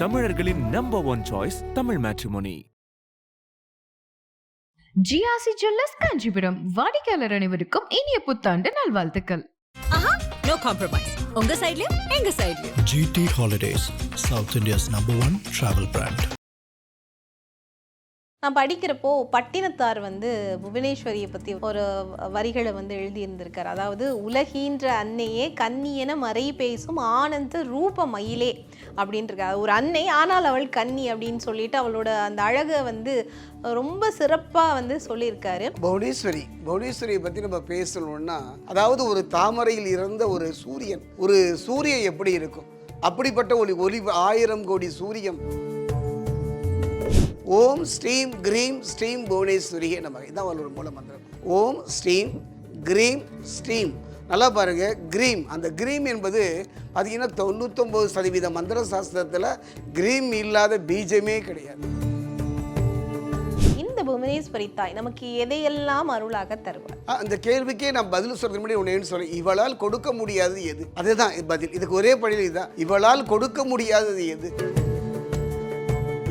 தமிழர்களின் number one choice Tamil matrimony. GRC jewellers Kanchipuram வாடிக்கையாளர் அனைவருக்கும் இனிய புத்தாண்டு நல்வாழ்த்துக்கள். No compromise. உங்க சைடுலயும் எங்க சைடுலயும். GT Holidays, South India's #1 travel brand. நான் படிக்கிறப்போ பட்டினத்தார் புவனேஸ்வரியை பற்றி ஒரு வரிகளை எழுதியிருந்திருக்கார். அதாவது உலகீன்ற அன்னையே கன்னியென மறை பேசும் ஆனந்த ரூப மயிலே அப்படின்ட்டுருக்காரு. ஒரு அன்னை ஆனால் அவள் கன்னி அப்படின்னு சொல்லிட்டு அவளோட அந்த அழகை ரொம்ப சிறப்பாக சொல்லியிருக்காரு. புவனேஸ்வரியை பற்றி நம்ம பேசணும்னா, அதாவது ஒரு தாமரையில் இறந்த ஒரு சூரியன் எப்படி இருக்கும், அப்படிப்பட்ட ஒளி 1000 கோடி சூரியன். ஓம் ஸ்ரீம் கிரீம் ஸ்ரீம் புவனேஸ்வரியே நமக்கு, இதான் அவளோட மூல மந்திரம். ஓம் ஸ்ரீம் கிரீம் ஸ்ரீம். நல்லா பாருங்க, கிரீம், அந்த கிரீம் என்பது பார்த்தீங்கன்னா 99% மந்திர சாஸ்திரத்தில் கிரீம் இல்லாத பீஜமே கிடையாது. இந்த புவனேஸ்வரி தாய் நமக்கு எதையெல்லாம் அருளாக தருவார்? அந்த கேள்விக்கே நான் பதில் சொல்றதுக்கு முன்னாடி ஒன்று சொல்றேன். இவளால் கொடுக்க முடியாதது எது? அதுதான் பதில். இதுக்கு ஒரே பதில் இதுதான். இவளால் கொடுக்க முடியாதது எது?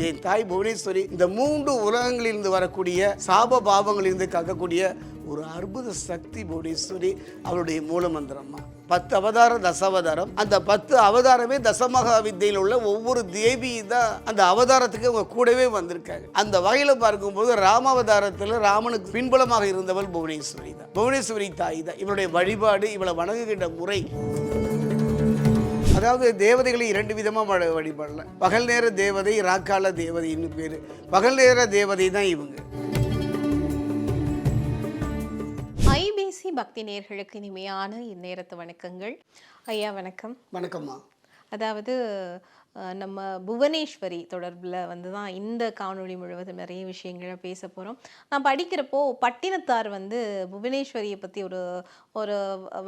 என் தாய் புவனேஸ்வரி இந்த 3 உலகங்களிலிருந்து வரக்கூடிய சாப பாவங்களிலிருந்து காக்கக்கூடிய ஒரு அற்புத சக்தி புவனேஸ்வரி. அவளுடைய மூல மந்திரம்மா 10 அவதாரம், தசாவதாரம். அந்த 10 அவதாரமே தசமகா வித்தையில் உள்ள ஒவ்வொரு தேவி தான் அந்த அவதாரத்துக்கு அவங்க கூடவே வந்திருக்காங்க. அந்த வகையில் பார்க்கும்போது ராமாவதாரத்தில் ராமனுக்கு பின்புலமாக இருந்தவள் புவனேஸ்வரி தான். புவனேஸ்வரி தாய் தான். இவளுடைய வழிபாடு, இவளை வணங்குகின்ற முறை, அதாவது தேவதைகளை 2 விதமாக வழிபடல. பகல் நேர தேவதை, ராக்கால தேவதைன்னு பேர். பகல் நேர தேவதை தான் இவங்க. ஐபிசி பக்தி நேயர்களுக்கு இனிமையான இந்நேரத்து வணக்கங்கள். ஐயா வணக்கம். வணக்கம்மா. அதாவது நம்ம புவனேஸ்வரி தொடர்பில் தான் இந்த காணொளி முழுவதும் நிறைய விஷயங்களை பேச போகிறோம். நான் படிக்கிறப்போ பட்டினத்தார் புவனேஸ்வரியை பற்றி ஒரு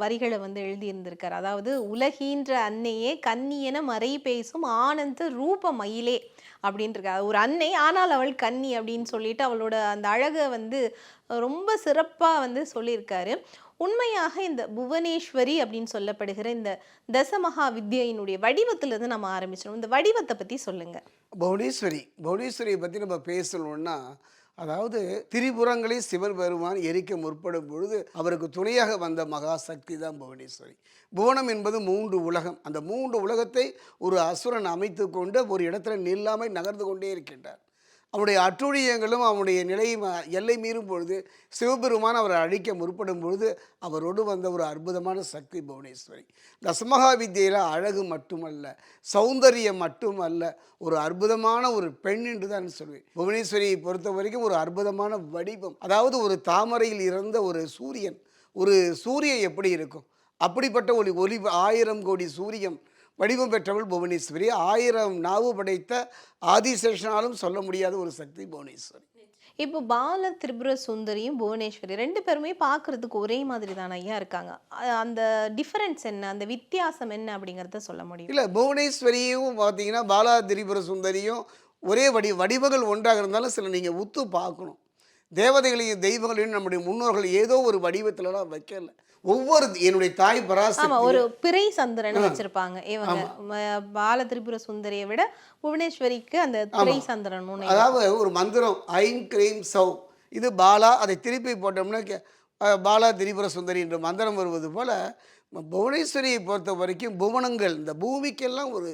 வரிகளை எழுதியிருந்திருக்கார். அதாவது உலகீன்ற அன்னையே கன்னியென மறை பேசும் ஆனந்த ரூப மயிலே அப்படின்ட்டுருக்காரு. ஒரு அன்னை ஆனால் அவள் கன்னி அப்படின்னு சொல்லிட்டு அவளோட அந்த அழகை ரொம்ப சிறப்பாக சொல்லியிருக்காரு. உண்மையாக இந்த புவனேஸ்வரி அப்படின்னு சொல்லப்படுகிற இந்த தசமகா வித்யினுடைய வடிவத்திலிருந்து நம்ம ஆரம்பிச்சிடும். இந்த வடிவத்தை பற்றி சொல்லுங்க. புவனேஸ்வரியை பற்றி நம்ம பேசணும்னா, அதாவது திரிபுரங்களை சிவன் பெருமான் எரிக்க முற்படும் பொழுது அவருக்கு துணையாக வந்த மகா சக்தி தான் புவனேஸ்வரி. புவனம் என்பது 3 உலகம். அந்த 3 உலகத்தை ஒரு அசுரன் அமைத்து கொண்டு ஒரு இடத்துல நில்லாமல் நகர்ந்து கொண்டே இருக்கின்றார். அவருடைய அட்டுழியங்களும் அவனுடைய நிலையை எல்லை மீறும் பொழுது சிவபெருமான் அவரை அழிக்க முற்படும் பொழுது அவரோடு வந்த ஒரு அற்புதமான சக்தி புவனேஸ்வரி. தசமகா வித்தியில் அழகு மட்டுமல்ல, சௌந்தரியம் மட்டுமல்ல, ஒரு அற்புதமான ஒரு பெண் என்று தான் சொல்வேன். புவனேஸ்வரியை பொறுத்த வரைக்கும் ஒரு அற்புதமான வடிவம். அதாவது ஒரு தாமரையில் இறந்த ஒரு சூரியன் எப்படி இருக்கும், அப்படிப்பட்ட ஒளி 1000 கோடி சூரியன் வடிவம் பெற்றவள் புவனேஸ்வரி. 1000 நாவு படைத்த ஆதிசேஷனாலும் சொல்ல முடியாத ஒரு சக்தி புவனேஸ்வரி. இப்போ பால திரிபுர சுந்தரியும் புவனேஸ்வரி 2 பேருமே பார்க்கறதுக்கு ஒரே மாதிரி தான் ஐயா இருக்காங்க. அந்த டிஃபரன்ஸ் என்ன, அந்த வித்தியாசம் என்ன அப்படிங்கிறத சொல்ல முடியும்? இல்லை, புவனேஸ்வரியும் பார்த்தீங்கன்னா பாலா திரிபுர சுந்தரியும் ஒரே வடிவங்கள் ஒன்றாக இருந்தாலும் சில நீங்கள் உத்து பார்க்கணும். தேவதைகளையும் தெய்வங்களையும் நம்முடைய முன்னோர்கள் ஏதோ ஒரு வடிவத்திலலாம் வைக்கல. ஒவ்வொரு என்னுடைய தாய் பராசக்தி ஒரு பிறை சந்திரன் வச்சிருப்பாங்க. இவங்க பால திரிபுர சுந்தரியை விட புவனேஸ்வரிக்கு அந்த பிறை சந்திரன். அதாவது ஒரு மந்திரம் ஐம் கிரீம் சௌ, இது பாலா, அதை திருப்பி போட்டோம்னா பாலா திரிபுர சுந்தரி என்ற மந்திரம் வருவது போல புவனேஸ்வரியை பொறுத்த வரைக்கும் புவனங்கள், இந்த பூமிக்கெல்லாம் ஒரு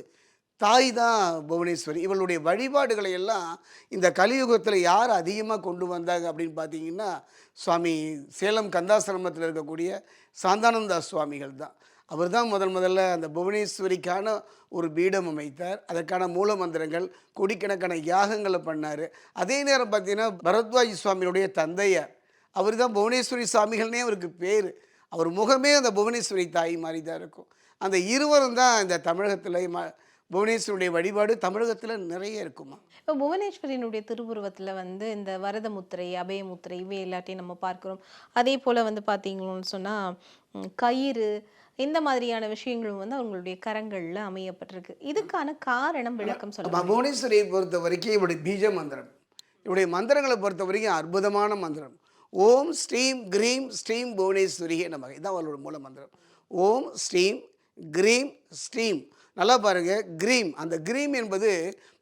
தாய் தான் புவனேஸ்வரி. இவளுடைய வழிபாடுகளை எல்லாம் இந்த கலியுகத்தில் யார் அதிகமாக கொண்டு வந்தாங்க அப்படின்னு பார்த்தீங்கன்னா, சுவாமி சேலம் கந்தாசிரமத்தில் இருக்கக்கூடிய சாந்தானந்தா சுவாமிகள் தான். அவர் தான் முதல்ல அந்த புவனேஸ்வரிக்கான ஒரு பீடம் அமைத்தார். அதற்கான மூல மந்திரங்கள், கோடிக்கணக்கான யாகங்களை பண்ணார். அதே நேரம் பார்த்தீங்கன்னா பரத்வாஜ் சுவாமியுடைய தந்தையார், அவர் தான் புவனேஸ்வரி சுவாமிகள்னே அவருக்கு பேர். அவர் முகமே அந்த புவனேஸ்வரி தாய் மாதிரி தான் இருக்கும். அந்த இருவரும் தான் இந்த தமிழகத்தில் புவனேஸ்வரியுடைய வழிபாடு தமிழகத்தில் நிறைய இருக்குமா. இப்போ புவனேஸ்வரியினுடைய திருவுருவத்தில் இந்த வரத முத்திரை, அபய முத்திரை இவை எல்லாத்தையும் நம்ம பார்க்குறோம். அதே போல் பார்த்தீங்கன்னு சொன்னால் கயிறு, இந்த மாதிரியான விஷயங்களும் அவங்களுடைய கரங்களில் அமையப்பட்டிருக்கு. இதுக்கான காரணம் விளக்கம் சொல்லுங்கள். புவனேஸ்வரியை பொறுத்த வரைக்கும் இவருடைய பீஜ மந்திரம், இவருடைய மந்திரங்களை பொறுத்த வரைக்கும் அற்புதமான மந்திரம். ஓம் ஸ்ரீம் கிரீம் ஸ்ரீம் புவனேஸ்வரியே நமக்கு, இதான் அவளோட மூல மந்திரம். ஓம் ஸ்ரீம் கிரீம் ஸ்ரீம். நல்லா பாருங்கள், கிரீம், அந்த கிரீம் என்பது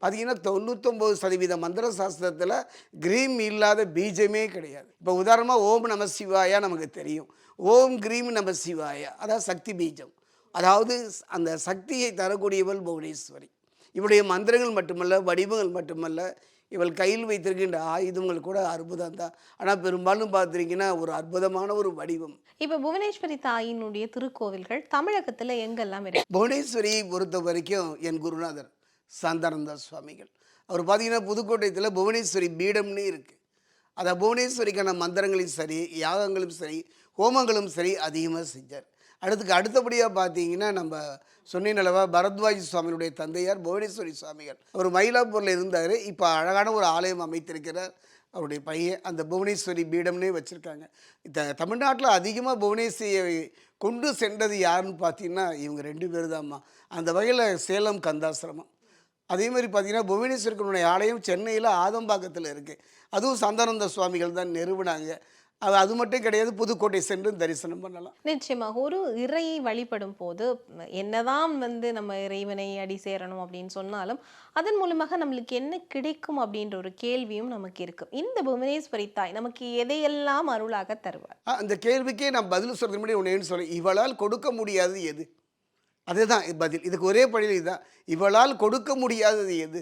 பார்த்திங்கன்னா 99% மந்திர சாஸ்திரத்தில் கிரீம் இல்லாத பீஜமே கிடையாது. இப்போ உதாரணமாக ஓம் நம சிவாயா நமக்கு தெரியும். ஓம் கிரீம் நம சிவாயா, அதாவது சக்தி பீஜம். அதாவது அந்த சக்தியை தரக்கூடியவள் புவனேஸ்வரி. இவருடைய மந்திரங்கள் மட்டுமல்ல, வடிவங்கள் மட்டுமல்ல, இவள் கையில் வைத்திருக்கின்ற ஆயுதங்கள் கூட அற்புதம் தான். ஆனால் பெரும்பாலும் பார்த்துருக்கீங்கன்னா ஒரு அற்புதமான ஒரு வடிவம். இப்போ புவனேஸ்வரி தாயினுடைய திருக்கோவில்கள் தமிழகத்தில் எங்கெல்லாம் இருக்கு? புவனேஸ்வரியை பொறுத்த வரைக்கும் என் குருநாதர் சாந்தானந்த சுவாமிகள் அவர் பார்த்தீங்கன்னா புதுக்கோட்டையத்தில் புவனேஸ்வரி பீடம்னு இருக்குது. அதை புவனேஸ்வரிக்கான மந்திரங்களும் சரி, யாகங்களும் சரி, ஹோமங்களும் சரி அதிகமாக செஞ்சார். அடுத்தபடியாக பார்த்தீங்கன்னா நம்ம சொன்னீங்களவா பரத்வாஜ் சுவாமியுடைய தந்தையார் புவனேஸ்வரி சுவாமிகள், அவர் மயிலாப்பூரில் இருந்தார். இப்போ அழகான ஒரு ஆலயம் அமைத்திருக்கிறார் அவருடைய பையன். அந்த புவனேஸ்வரி பீடம்னே வச்சுருக்காங்க. தமிழ்நாட்டில் அதிகமாக புவனேஸ்வரியை கொண்டு சென்றது யாருன்னு பார்த்தீங்கன்னா இவங்க 2 பேர் தான்மா. அந்த வகையில் சேலம் கந்தாசிரமம். அதே மாதிரி பார்த்தீங்கன்னா புவனேஸ்வரனுடைய ஆலயம் சென்னையில் ஆதம்பாக்கத்தில் இருக்குது. அதுவும் சந்தானந்த சுவாமிகள் தான் நிறுவனாங்க. அது மட்டும் கிடையாது, புதுக்கோட்டை சென்று தரிசனம் பண்ணலாம். நிச்சயமாக ஒரு இறையை வழிபடும் போது என்னதான் நம்ம இறைவனை அடி சேரணும் அப்படின்னு சொன்னாலும் அதன் மூலமாக நம்மளுக்கு என்ன கிடைக்கும் அப்படின்ற ஒரு கேள்வியும் நமக்கு இருக்கு. இந்த புவனேஸ்வரி தாய் நமக்கு எதையெல்லாம் அருளாக தருவார்? அந்த கேள்விக்கே நான் பதில் சொல்றது முன்னாடி ஒன்று சொல்ல, இவளால் கொடுக்க முடியாதது எது? அதுதான் பதில். இதுக்கு ஒரே படியில் இதுதான், இவளால் கொடுக்க முடியாதது எது?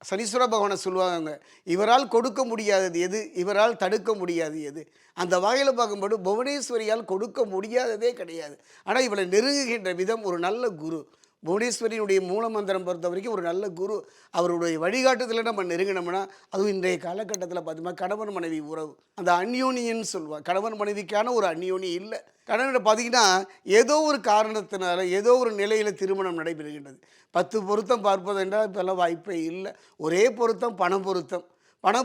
சனீஸ்வர பகவானை சொல்லுவாங்க, இவரால் கொடுக்க முடியாதது எது, இவரால் தடுக்க முடியாது எது. அந்த வகையில் பார்க்கும்போது புவனேஸ்வரியால் கொடுக்க முடியாததே கிடையாது. ஆனால் இவளை நெருங்குகின்ற விதம் ஒரு நல்ல குரு. புவனேஸ்வரியினுடைய மூலமந்திரம் பொறுத்த வரைக்கும் ஒரு நல்ல குரு. அவருடைய வழிகாட்டுதலில் நம்ம நெருங்கினோம்னா, அதுவும் இன்றைய காலகட்டத்தில் பார்த்தீங்கன்னா கணவன் மனைவி உறவு, அந்த அந்யோனின்னு சொல்லுவாள். கணவன் மனைவிக்கான ஒரு அந்யோனி இல்லை. கணவன் பார்த்தீங்கன்னா ஏதோ ஒரு காரணத்தினால ஏதோ ஒரு நிலையில் திருமணம் நடைபெறுகின்றது. 10 பொருத்தம் பார்ப்பது என்றால் இப்போல்லாம் வாய்ப்பே இல்லை. ஒரே பொருத்தம் பண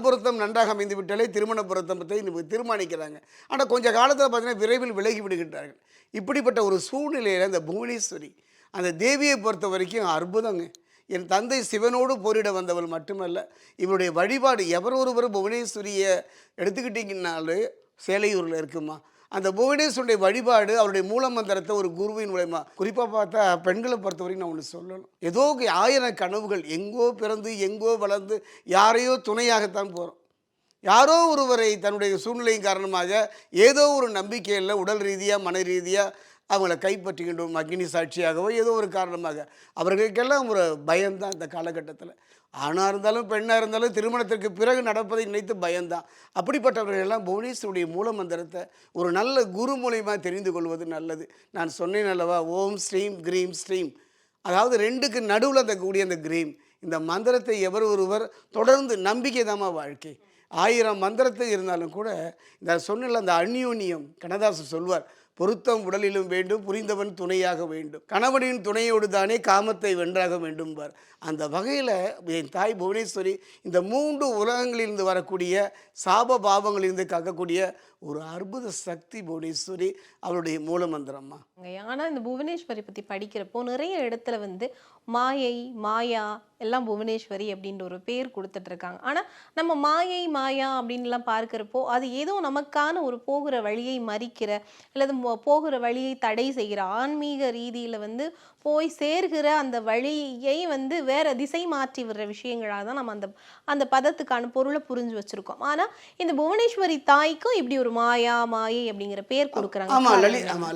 பொருத்தம் நன்றாக அமைந்து விட்டாலே திருமண பொருத்தத்தை தீர்மானிக்கிறாங்க. ஆனால் கொஞ்சம் காலத்தில் பார்த்தீங்கன்னா விரைவில் விலகி விடுகின்றார்கள். இப்படிப்பட்ட ஒரு சூழ்நிலையில் அந்த புவனேஸ்வரி அந்த தேவியை பொறுத்த வரைக்கும் அற்புதங்க. என் தந்தை சிவனோடு போரிட வந்தவள் மட்டுமல்ல, இவருடைய வழிபாடு எவர் ஒருவர் புவனேஸ்வரியை எடுத்துக்கிட்டிங்கனாலே சேலையூரில் இருக்குமா, அந்த புவனேஸ்வருடைய வழிபாடு அவருடைய மூலமந்திரத்தை ஒரு குருவின் மூலமா, குறிப்பாக பார்த்தா பெண்களை பொறுத்த வரைக்கும் நான் ஒன்று சொல்லணும், ஏதோ 1000 கனவுகள், எங்கோ பிறந்து எங்கோ வளர்ந்து யாரையோ துணையாகத்தான் போகிறோம். யாரோ ஒருவரை தன்னுடைய சூழ்நிலையின் காரணமாக ஏதோ ஒரு நம்பிக்கையில் உடல் ரீதியாக மன ரீதியாக அவங்கள கைப்பற்றுகின்றோம். அக்னி சாட்சியாகவோ ஏதோ ஒரு காரணமாக அவர்களுக்கெல்லாம் ஒரு பயம்தான் இந்த காலகட்டத்தில். ஆணாக இருந்தாலும் பெண்ணாக இருந்தாலும் திருமணத்திற்கு பிறகு நடப்பதை நினைத்து பயம்தான். அப்படிப்பட்டவர்கள் எல்லாம் புவனேஸ்வருடைய மூலமந்திரத்தை ஒரு நல்ல குரு மூலியமாக தெரிந்து கொள்வது நல்லது. நான் சொன்னேன் அல்லவா, ஓம் ஸ்ரீம் கிரீம் ஸ்ரீம், அதாவது 2க்கு நடுவில் அந்த கூடிய அந்த கிரீம். இந்த மந்திரத்தை எவர் ஒருவர் தொடர்ந்து, நம்பிக்கை தாமா வாழ்க்கை. 1000 மந்திரத்தை இருந்தாலும் கூட இந்த சொன்ன அந்த அந்யோன்யம், கண்ணதாசன் சொல்வார், பொருத்தம் உடலிலும் வேண்டும், புரிந்தவன் துணையாக வேண்டும், கணவனின் துணையோடு தானே காமத்தை வென்றாக வேண்டும் பார். அந்த வகையில் என் தாய் புவனேஸ்வரி இந்த 3 உலகங்களிலிருந்து வரக்கூடிய சாப பாவங்களிலிருந்து காக்கக்கூடிய ஒரு அற்புத சக்தி புவனேஸ்வரி, அவருடைய மூலமந்திரம்மா. ஆனால் இந்த புவனேஸ்வரி பற்றி படிக்கிறப்போ நிறைய இடத்துல மாயை மாயா எல்லாம் புவனேஸ்வரி அப்படின்ற ஒரு பேர் கொடுத்துட்டு இருக்காங்க. ஆனால் நம்ம மாயை மாயா அப்படின்லாம் பார்க்குறப்போ அது ஏதோ நமக்கான ஒரு போகிற வழியை மறிக்கிற அல்லது போகிற வழியை தடை செய்கிற, ஆன்மீக ரீதியில் போய் சேர்கிற அந்த வழியை வேற திசை மாற்றி விடுற விஷயங்களாக தான் நம்ம அந்த பதத்துக்கான பொருளை புரிஞ்சு வச்சிருக்கோம். ஆனால் இந்த புவனேஸ்வரி தாய்க்கும் இப்படி ஒரு மாயா மாயை அப்படிங்கிற பேர் கொடுக்குறாங்க. ஆமாம்,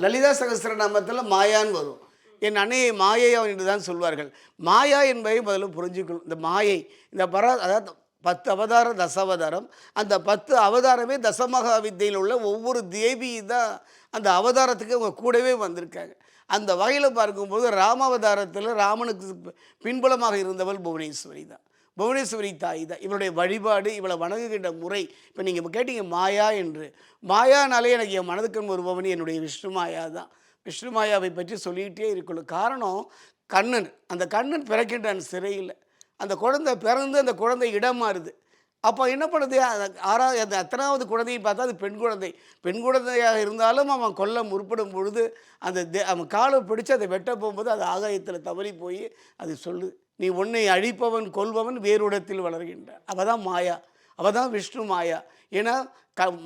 லலிதா சகஸ்ரநாமத்தில் மாயான்னு வரும். என் அன்னையை மாயையா என்று தான் சொல்வார்கள். மாயா என்பதை முதல்ல புரிஞ்சுக்கணும். இந்த மாயை, இந்த அதாவது 10 அவதாரம் தசாவதாரம், அந்த 10 அவதாரமே தசமகா வித்தையில் உள்ள ஒவ்வொரு தேவி தான் அந்த அவதாரத்துக்கு அவங்க கூடவே வந்திருக்காங்க. அந்த வகையில் பார்க்கும்போது ராமாவதாரத்தில் ராமனுக்கு பின்புலமாக இருந்தவள் புவனேஸ்வரி தான், புவனேஸ்வரி தாய் தான். இவளுடைய வழிபாடு, இவளை வணங்குகின்ற முறை. இப்போ நீங்கள் கேட்டீங்க மாயா என்று, மாயானாலே எனக்கு என் மனதுக்கு வருபவன் என்னுடைய விஷ்ணு மாயா தான். விஷ்ணு மாயாவை பற்றி சொல்லிக்கிட்டே இருக்கணும். காரணம், கண்ணன், அந்த கண்ணன் பிறக்கின்றான் சிறையில். அந்த குழந்தை பிறந்து அந்த குழந்தை இடம் மாறுது. அப்போ என்ன பண்ணுது, அந்த 10வது குழந்தையை பார்த்தா அது பெண் குழந்தை. பெண் குழந்தையாக இருந்தாலும் அவன் கொல்ல முற்படும் பொழுது அவன் காலை பிடிச்சி அதை வெட்ட போகும்போது அது ஆகாயத்தில் தவறி போய் அது சொல்லு, நீ உன்னை அழிப்பவன் கொல்பவன் வேறுடத்தில் வளர்கின்றான். அவள் தான் மாயா, அவள் தான் விஷ்ணு மாயா. ஏன்னா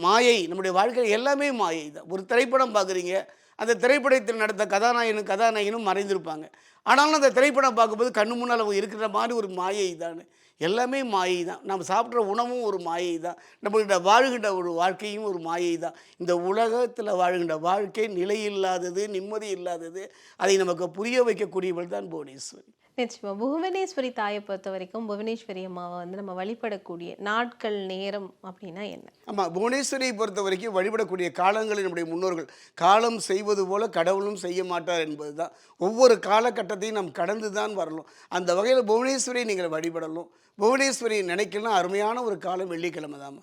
மாயை நம்முடைய வாழ்க்கை எல்லாமே மாயை தான். ஒரு திரைப்படம் பார்க்குறீங்க, அந்த திரைப்படத்தில் நடந்த கதாநாயகனும் மறைந்திருப்பாங்க. ஆனாலும் அந்த திரைப்படம் பார்க்கும்போது கண்ணு முன்னால் இருக்கிற மாதிரி ஒரு மாயை தானே. எல்லாமே மாயை தான். நம்ம சாப்பிட்ற உணவும் ஒரு மாயை தான். நம்மள்கிட்ட வாழ்கின்ற ஒரு வாழ்க்கையும் ஒரு மாயை தான். இந்த உலகத்தில் வாழ்கின்ற வாழ்க்கை நிலையில்லாதது, நிம்மதி இல்லாதது. அதை நமக்கு புரிய வைக்கக்கூடியவள் தான் புவனேஸ்வரி. நிச்சயமா புவனேஸ்வரி தாயை பொறுத்த வரைக்கும் புவனேஸ்வரி அம்மாவை வந்து நம்ம வழிபடக்கூடிய நாட்கள், நேரம் அப்படின்னா என்ன? ஆமாம், புவனேஸ்வரியை பொறுத்த வரைக்கும் வழிபடக்கூடிய காலங்களில் நம்முடைய முன்னோர்கள் காலம் செய்வது போல கடவுளும் செய்ய மாட்டார் என்பது தான். ஒவ்வொரு காலகட்டத்தையும் நாம் கடந்து தான் வரணும். அந்த வகையில் புவனேஸ்வரியை நீங்கள் வழிபடணும். புவனேஸ்வரியை நினைக்கலாம் அருமையான ஒரு காலம் வெள்ளிக்கிழமை தாம்மா.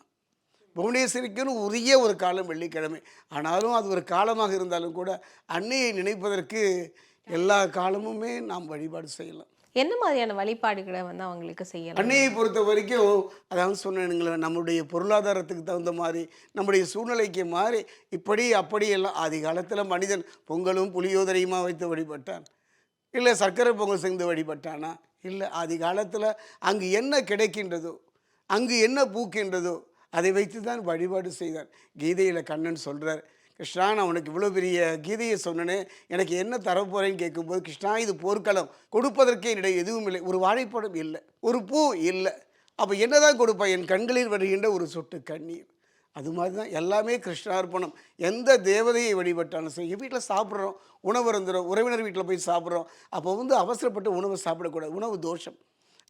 புவனேஸ்வரிக்குன்னு உரிய ஒரு காலம் வெள்ளிக்கிழமை. ஆனாலும் அது ஒரு காலமாக இருந்தாலும் கூட அன்னையை நினைப்பதற்கு எல்லா காலமுமே நாம் வழிபாடு செய்யலாம். என்ன மாதிரியான வழிபாடுகளை வந்து அவங்களுக்கு செய்யலாம்? அன்னையை பொறுத்த வரைக்கும் அதாவது சொன்னேனுங்களேன், நம்முடைய பொருளாதாரத்துக்கு தகுந்த மாதிரி, நம்முடைய சூழ்நிலைக்கு மாதிரி இப்படி அப்படி எல்லாம் ஆதி காலத்தில் மனிதன் பொங்கலும் புளியோதரையுமா வைத்து வழிபட்டான்? இல்லை சர்க்கரை பொங்கல் செய்து வழிபட்டானா? இல்லை. ஆதி காலத்தில் அங்கு என்ன கிடைக்கின்றதோ, அங்கு என்ன பூக்கின்றதோ அதை வைத்து தான் வழிபாடு செய்தார். கீதையில் கண்ணன் சொல்கிறார், கிருஷ்ணா நான் உனக்கு இவ்வளோ பெரிய கீதையை சொன்னனே, எனக்கு என்ன தரப்போகிறேன்னு கேட்கும்போது, கிருஷ்ணா இது போர்க்களம், கொடுப்பதற்கே என்னிடையே எதுவும் இல்லை. ஒரு வாழைப்பழம் இல்லை, ஒரு பூ இல்லை. அப்போ என்ன தான் கொடுப்பா? என் கண்களில் வருகின்ற ஒரு சொட்டு கண்ணீர். அது மாதிரி தான் எல்லாமே கிருஷ்ணார்ப்பணம். எந்த தேவதையை வழிபட்டாலும் சரி. வீட்டில் சாப்பிட்றோம், உணவு இருந்துடும், உறவினர் வீட்டில் போய் சாப்பிட்றோம். அப்போ வந்து அவசரப்பட்டு உணவு சாப்பிடக்கூடாது. உணவு தோஷம்.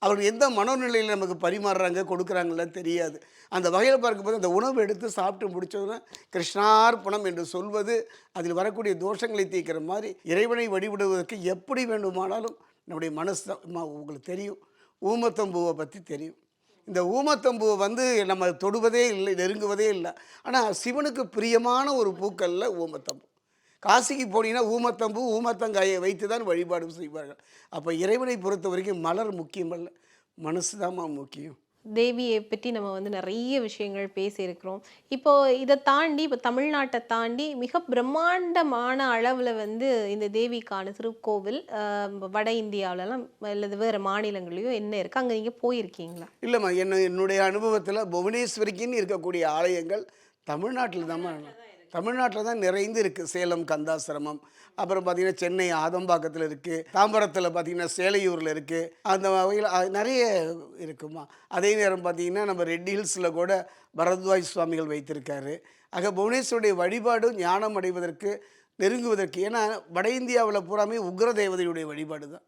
அவர்கள் எந்த மனோநிலையில் நமக்கு பரிமாறுறாங்க, கொடுக்குறாங்கலாம் தெரியாது. அந்த வகையில் பார்க்கும்போது அந்த உணவு எடுத்து சாப்பிட்டு முடித்ததுன்னா கிருஷ்ணார்ப்பணம் என்று சொல்வது அதில் வரக்கூடிய தோஷங்களை தீர்க்கிற மாதிரி. இறைவனை வழிபடுவதற்கு எப்படி வேண்டுமானாலும் நம்முடைய மனசு தான். உங்களுக்கு தெரியும், ஊமத்தம்பூவை பற்றி தெரியும். இந்த ஊமத்தம்பூவை வந்து நம்ம தொடுவதே இல்லை, நெருங்குவதே இல்லை. ஆனால் சிவனுக்கு பிரியமான ஒரு பூக்களில் ஊமத்தம்பூ. காசிக்கு போனீங்கன்னா ஊமத்தம்பூ, ஊமத்தங்காயை வைத்து தான் வழிபாடு செய்வார்கள். அப்போ இறைவனை பொறுத்த வரைக்கும் மலர் முக்கியமல்ல, மனசு தான் முக்கியம். தேவியை பற்றி நம்ம வந்து நிறைய விஷயங்கள் பேசியிருக்கிறோம். இப்போது இதை தாண்டி, இப்போ தமிழ்நாட்டை தாண்டி மிக பிரம்மாண்டமான அளவில் வந்து இந்த தேவிக்கான திருக்கோவில் வட இந்தியாவிலலாம் அல்லது வேறு மாநிலங்களையும் என்ன இருக்குது? அங்கே நீங்கள் போயிருக்கீங்களா? இல்லைம்மா, என்னுடைய அனுபவத்தில் புவனேஸ்வரிக்குன்னு இருக்கக்கூடிய ஆலயங்கள் தமிழ்நாட்டில் தான் நிறைந்து இருக்குது. சேலம் கந்தாசிரமம், அப்புறம் பார்த்திங்கன்னா சென்னை ஆதம்பாக்கத்தில் இருக்குது, தாம்பரத்தில் பார்த்திங்கன்னா சேலையூரில் இருக்குது. அந்த வகையில் நிறைய இருக்குமா. அதே நேரம் பார்த்திங்கன்னா நம்ம ரெட் ஹில்ஸில் கூட பரத்வாஜ் சுவாமிகள் வைத்திருக்காரு. ஆக புவனேஸ்வருடைய வழிபாடு ஞானம் அடைவதற்கு, நெருங்குவதற்கு. ஏன்னா வட இந்தியாவில் பூராமே உக்ர தேவதையுடைய வழிபாடு தான்,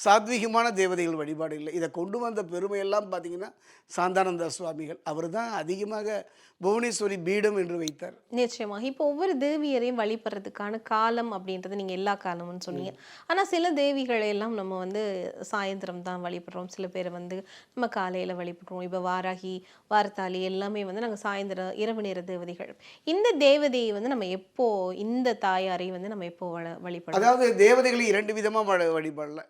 சாத்வீகமான தேவதைகள் வழிபாடு இல்லை. இதை கொண்டு வந்த பெருமையெல்லாம் பார்த்திங்கன்னா சாந்தானந்த சுவாமிகள். அவர் தான் அதிகமாக புவனேஸ்வரி பீடம் என்று வைத்தார். நிச்சயமாக. இப்போ ஒவ்வொரு தேவியரையும் வழிபடுறதுக்கான காலம் அப்படின்றது நீங்கள் எல்லா காலம்னு சொன்னீங்க. ஆனால் சில தேவிகளை எல்லாம் நம்ம வந்து சாயந்தரம் தான் வழிபடுறோம், சில பேர் வந்து நம்ம காலையில் வழிபடுறோம். இப்போ வாராகி, வார்த்தாளி எல்லாமே வந்து நாங்கள் சாயந்தரம் இரவு நேர தேவதைகள். இந்த தேவதையை வந்து நம்ம எப்போ, இந்த தாயாரை வந்து நம்ம எப்போ வழிபடுறோம்? அதாவது தேவதைகளை 2 விதமாக வழிபடல.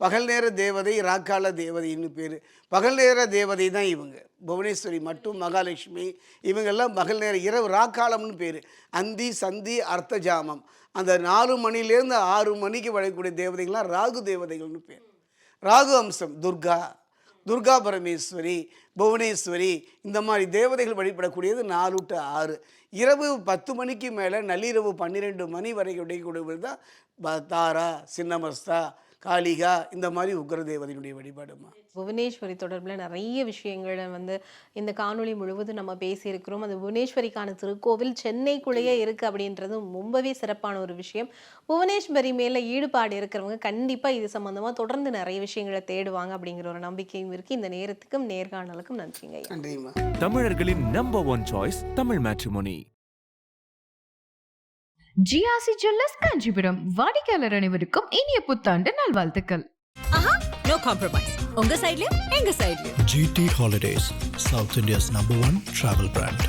பகல் நேர தேவதை, ராக்கால தேவதைன்னு பேர். பகல் நேர தேவதை தான் இவங்க. புவனேஸ்வரி மட்டும், மகாலட்சுமி இவங்கெல்லாம் பகல் நேர. இரவு ராக்காலம்னு பேர். அந்தி சந்தி அர்த்தஜாமம், அந்த 4 மணிலேருந்து 6 மணிக்கு வரக்கூடிய தேவதைகள்லாம் ராகு தேவதைகள்னு பேர். ராகு அம்சம் துர்கா பரமேஸ்வரி, புவனேஸ்வரி, இந்த மாதிரி தேவதைகள் வழிபடக்கூடியது 4 to 6. இரவு 10 மணிக்கு மேலே நள்ளிரவு 12 மணி வரை கிடைக்கக்கூடியது தான் தாரா, சின்னமஸ்தா, காளிகா, இந்த மாதிரி உக்ர தேவதையினுடைய வழிபாடுமா. புவனேஸ்வரி தொடர்பில் நிறைய விஷயங்களை வந்து இந்த காணொளி முழுவதும் நம்ம பேசியிருக்கிறோம். அது புவனேஸ்வரிக்கான திருக்கோவில் சென்னைக்குள்ளேயே இருக்குது அப்படின்றது ரொம்பவே சிறப்பான ஒரு விஷயம். புவனேஸ்வரி மேலே ஈடுபாடு இருக்கிறவங்க கண்டிப்பாக இது சம்மந்தமாக தொடர்ந்து நிறைய விஷயங்களை தேடுவாங்க அப்படிங்கிற ஒரு நம்பிக்கையும் இருக்குது. இந்த நேரத்துக்கும் நேர்காணலுக்கும் நன்றிங்க. நன்றிம்மா. தமிழர்களின் number 1 choice Tamil matrimony. GRC jewellers Kanchipuram வாடிக்கையாளர் அனைவருக்கும் இனிய புத்தாண்டு நல்வாழ்த்துக்கள். No compromise. உங்க சைடுலயும் எங்க சைடுலயும். GT Holidays, South India's #1 travel brand.